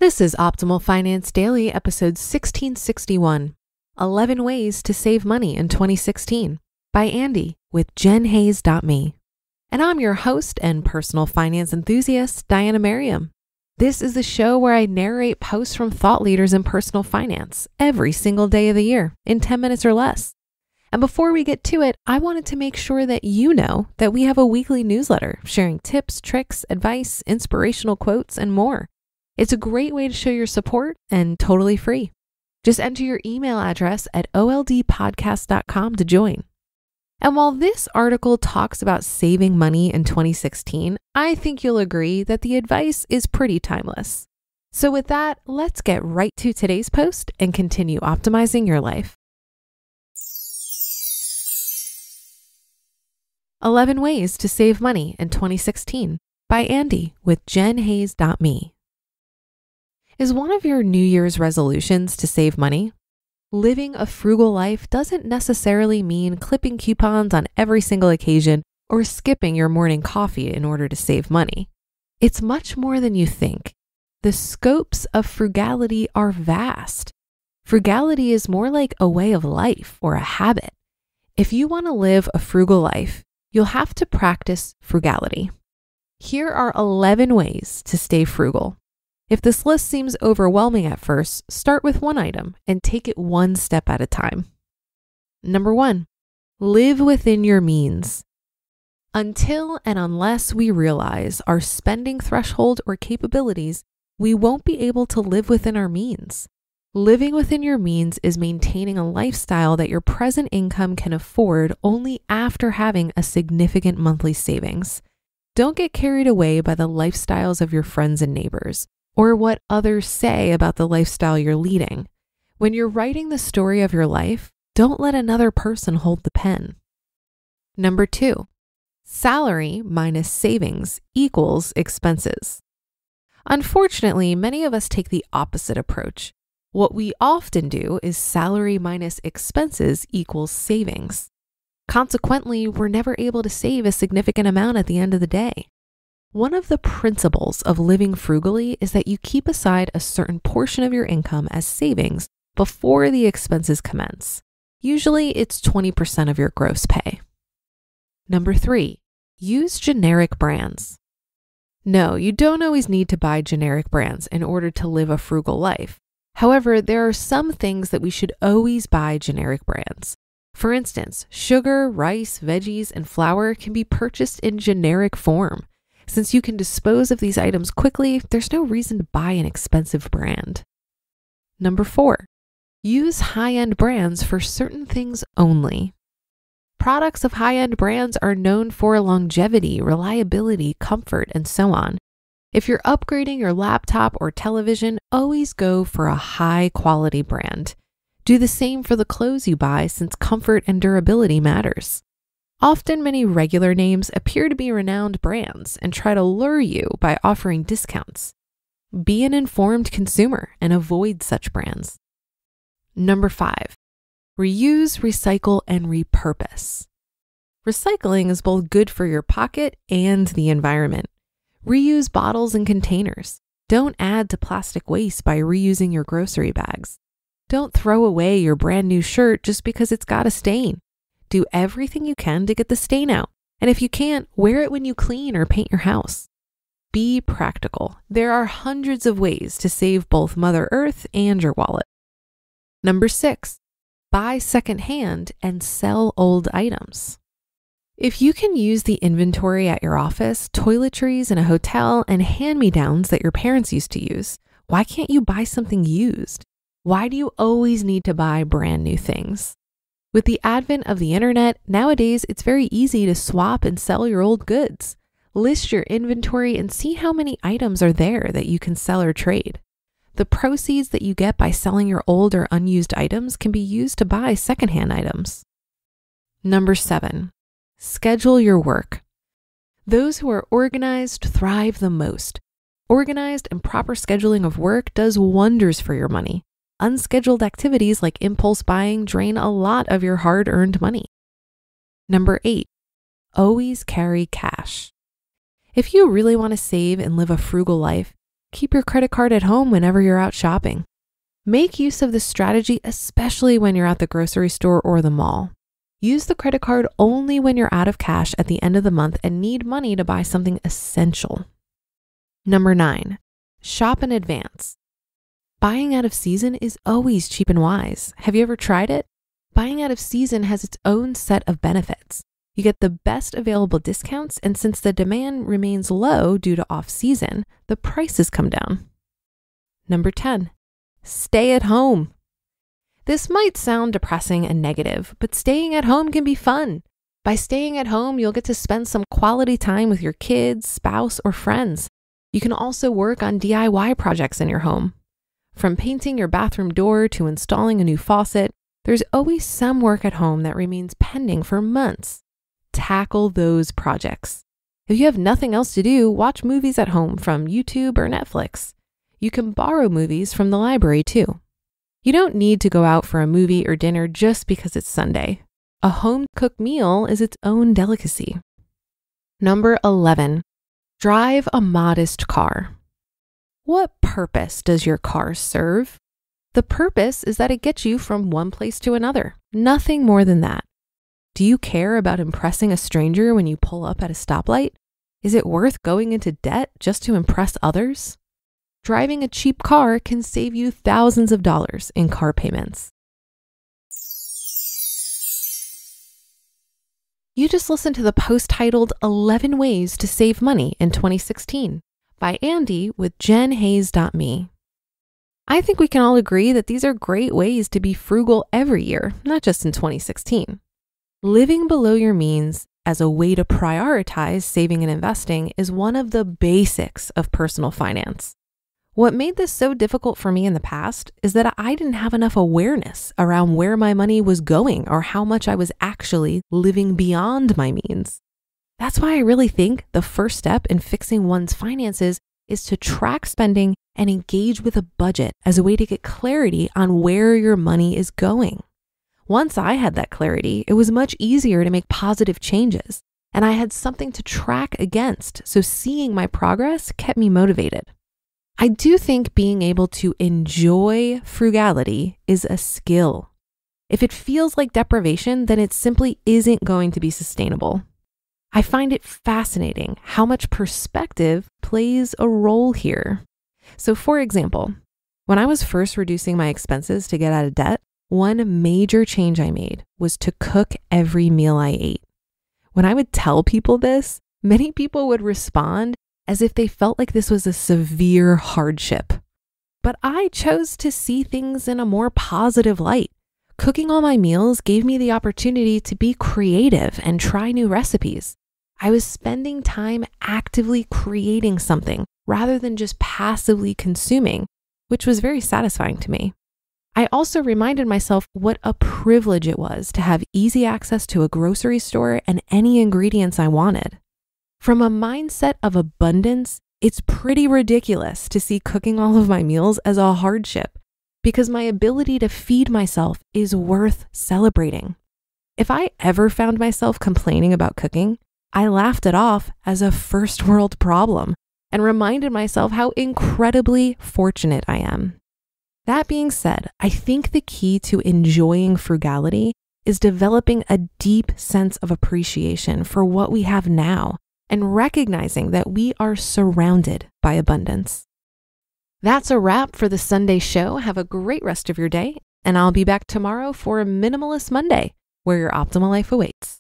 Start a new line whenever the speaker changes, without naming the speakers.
This is Optimal Finance Daily, episode 1661, 11 Ways to Save Money in 2016 by Andy with JenHayes.me. And I'm your host and personal finance enthusiast, Diana Merriam. This is the show where I narrate posts from thought leaders in personal finance every single day of the year in 10 minutes or less. And before we get to it, I wanted to make sure that you know that we have a weekly newsletter sharing tips, tricks, advice, inspirational quotes, and more. It's a great way to show your support and totally free. Just enter your email address at oldpodcast.com to join. And while this article talks about saving money in 2016, I think you'll agree that the advice is pretty timeless. So with that, let's get right to today's post and continue optimizing your life. 11 Ways to Save Money in 2016 by Andy with JenHayes.me. Is one of your New Year's resolutions to save money? Living a frugal life doesn't necessarily mean clipping coupons on every single occasion or skipping your morning coffee in order to save money. It's much more than you think. The scopes of frugality are vast. Frugality is more like a way of life or a habit. If you want to live a frugal life, you'll have to practice frugality. Here are 11 ways to stay frugal. If this list seems overwhelming at first, start with one item and take it one step at a time. Number 1, live within your means. Until and unless we realize our spending threshold or capabilities, we won't be able to live within our means. Living within your means is maintaining a lifestyle that your present income can afford only after having a significant monthly savings. Don't get carried away by the lifestyles of your friends and neighbors, or what others say about the lifestyle you're leading. When you're writing the story of your life, don't let another person hold the pen. Number 2, salary minus savings equals expenses. Unfortunately, many of us take the opposite approach. What we often do is salary minus expenses equals savings. Consequently, we're never able to save a significant amount at the end of the day. One of the principles of living frugally is that you keep aside a certain portion of your income as savings before the expenses commence. Usually it's 20% of your gross pay. Number 3, use generic brands. No, you don't always need to buy generic brands in order to live a frugal life. However, there are some things that we should always buy generic brands. For instance, sugar, rice, veggies, and flour can be purchased in generic form. Since you can dispose of these items quickly, there's no reason to buy an expensive brand. Number 4, use high-end brands for certain things only. Products of high-end brands are known for longevity, reliability, comfort, and so on. If you're upgrading your laptop or television, always go for a high-quality brand. Do the same for the clothes you buy since comfort and durability matters. Often, many regular names appear to be renowned brands and try to lure you by offering discounts. Be an informed consumer and avoid such brands. Number 5, reuse, recycle, and repurpose. Recycling is both good for your pocket and the environment. Reuse bottles and containers. Don't add to plastic waste by reusing your grocery bags. Don't throw away your brand new shirt just because it's got a stain. Do everything you can to get the stain out. And if you can't, wear it when you clean or paint your house. Be practical. There are hundreds of ways to save both Mother Earth and your wallet. Number 6, buy secondhand and sell old items. If you can use the inventory at your office, toiletries in a hotel, and hand-me-downs that your parents used to use, why can't you buy something used? Why do you always need to buy brand new things? With the advent of the internet, nowadays it's very easy to swap and sell your old goods. List your inventory and see how many items are there that you can sell or trade. The proceeds that you get by selling your old or unused items can be used to buy secondhand items. Number 7, schedule your work. Those who are organized thrive the most. Organized and proper scheduling of work does wonders for your money. Unscheduled activities like impulse buying drain a lot of your hard-earned money. Number 8, always carry cash. If you really want to save and live a frugal life, keep your credit card at home whenever you're out shopping. Make use of this strategy, especially when you're at the grocery store or the mall. Use the credit card only when you're out of cash at the end of the month and need money to buy something essential. Number 9, shop in advance. Buying out of season is always cheap and wise. Have you ever tried it? Buying out of season has its own set of benefits. You get the best available discounts, and since the demand remains low due to off-season, the prices come down. Number 10, stay at home. This might sound depressing and negative, but staying at home can be fun. By staying at home, you'll get to spend some quality time with your kids, spouse, or friends. You can also work on DIY projects in your home. From painting your bathroom door to installing a new faucet, there's always some work at home that remains pending for months. Tackle those projects. If you have nothing else to do, watch movies at home from YouTube or Netflix. You can borrow movies from the library too. You don't need to go out for a movie or dinner just because it's Sunday. A home-cooked meal is its own delicacy. Number 11, drive a modest car. What purpose does your car serve? The purpose is that it gets you from one place to another. Nothing more than that. Do you care about impressing a stranger when you pull up at a stoplight? Is it worth going into debt just to impress others? Driving a cheap car can save you thousands of dollars in car payments. You just listened to the post titled 11 Ways to Save Money in 2016 by Andy with jenhays.me. I think we can all agree that these are great ways to be frugal every year, not just in 2016. Living below your means as a way to prioritize saving and investing is one of the basics of personal finance. What made this so difficult for me in the past is that I didn't have enough awareness around where my money was going or how much I was actually living beyond my means. That's why I really think the first step in fixing one's finances is to track spending and engage with a budget as a way to get clarity on where your money is going. Once I had that clarity, it was much easier to make positive changes, and I had something to track against, so seeing my progress kept me motivated. I do think being able to enjoy frugality is a skill. If it feels like deprivation, then it simply isn't going to be sustainable. I find it fascinating how much perspective plays a role here. So for example, when I was first reducing my expenses to get out of debt, one major change I made was to cook every meal I ate. When I would tell people this, many people would respond as if they felt like this was a severe hardship. But I chose to see things in a more positive light. Cooking all my meals gave me the opportunity to be creative and try new recipes. I was spending time actively creating something rather than just passively consuming, which was very satisfying to me. I also reminded myself what a privilege it was to have easy access to a grocery store and any ingredients I wanted. From a mindset of abundance, it's pretty ridiculous to see cooking all of my meals as a hardship because my ability to feed myself is worth celebrating. If I ever found myself complaining about cooking, I laughed it off as a first world problem and reminded myself how incredibly fortunate I am. That being said, I think the key to enjoying frugality is developing a deep sense of appreciation for what we have now and recognizing that we are surrounded by abundance. That's a wrap for the Sunday show. Have a great rest of your day, and I'll be back tomorrow for a Minimalist Monday, where your optimal life awaits.